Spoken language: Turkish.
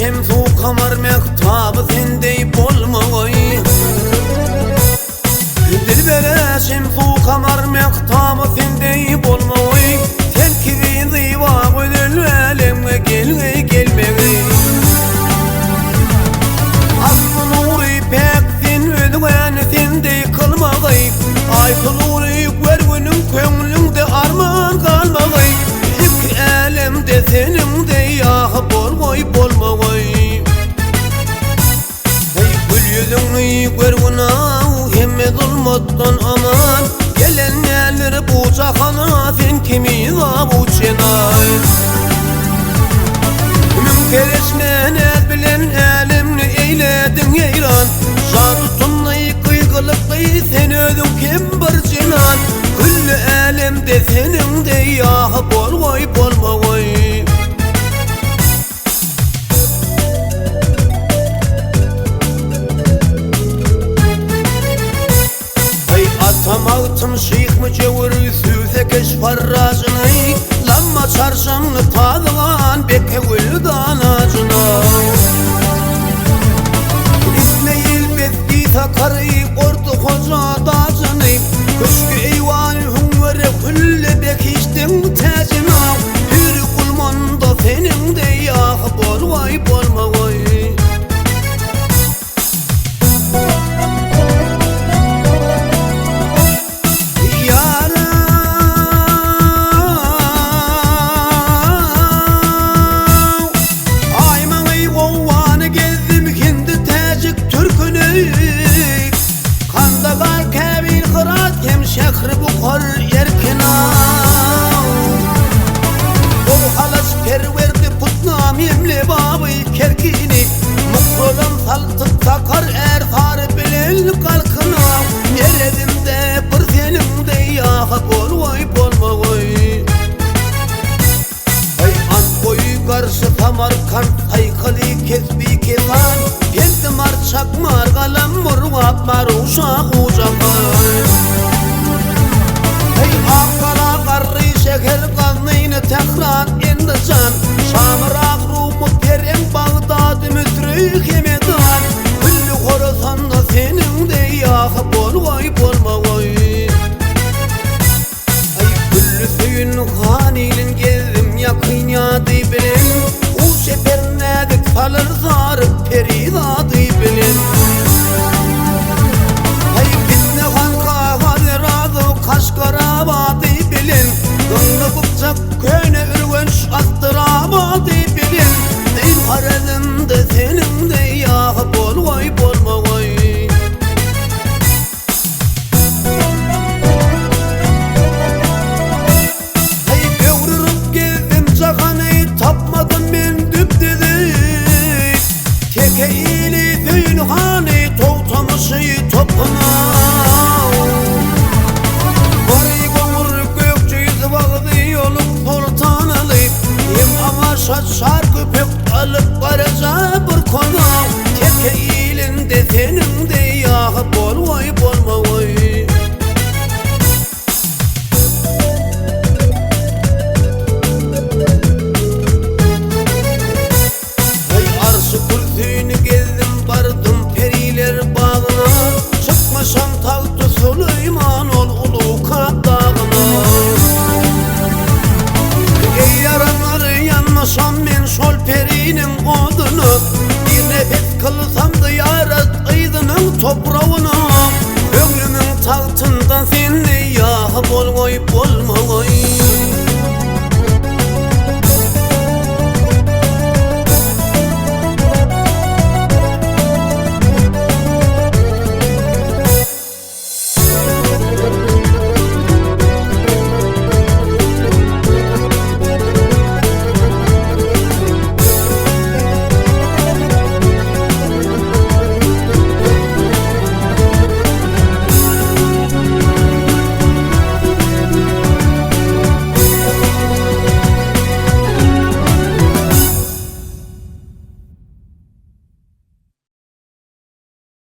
şemsu kamar mektabı sendey bolmay. Dilbere şemsu kamar mektabı sendey bolmay. Sen kibi ziva gülül alemge gelmegi. Aslı nuri pek sen ödügen sendey kılmagay. Ayfıluri görgünün köngülünde arman kalmagay. İki alemde seninde yağı bolmagay. Hey gül yüzünü görgünav hemme zulmattan aman. Gelenler bu cahana sen kimi zabuçenay. Münkereşmenet bilen alemni eyledin yeyran. Şadutunlayı kıygılıklayı sen ödün kim bir cinan. Güllü alemde senin de yağı bolmagay. Hey atam altım şeyh mücevri süze keş farracını. Lamma çarşımlı tadılan beke gül danacına. İsmail bezgi sakarı kordu hoca dacını. Köşkü eyvanı hüngöre hülle bekiştin tecina. Hürü kulmanda senin de yağı bolmagay. Şehri bukhar yerkina. O halas perverdi putnam yemli babı kerkini. Mukrolam saltık takar erfar bilel kalkına. Yeredimde bir seninde yağı bolmagay. Ay Ankoy karşı Samarkand saykılı kesbi kesan. Yendi marçak margalam murvat maruşa ucamay. Akkala qarri şeker qanıyını tekrar indi can. Şamırak rumu perem Bağdad mütrük emedan. Güllü Khorasan'da senin de yağı bolmagay. Ay güllü suyun hanilin gezdim yakın yadı bilin. U şepernedik salır zarıp peridadı bilin. Ay bitne hanka hadiradu kaşkarabadı bilin. Gönlü bıkçak köyne ürgünç attırabadı bilin. Deyim haredimde senin de yağı bolmagay. Hey böğrürüp gezdim cahanı tapmadım ben düpdedik. Teke ili düğün hanı toğtamışı topuna. Şarkı pek alıp varaca bir konu. Teke ilinde senin de yağı bolmagay. Hey arşı kürsüyünü gezdim bardım periler bağına. Çıkmışam Taltı Süleyman ol ulu dağına. Ey yaranları yanmasam men şol perinin odunu. Bir nefes kılsam da yarat aydının toprağına. Ömrümün tahtından seni yağı bolmagay.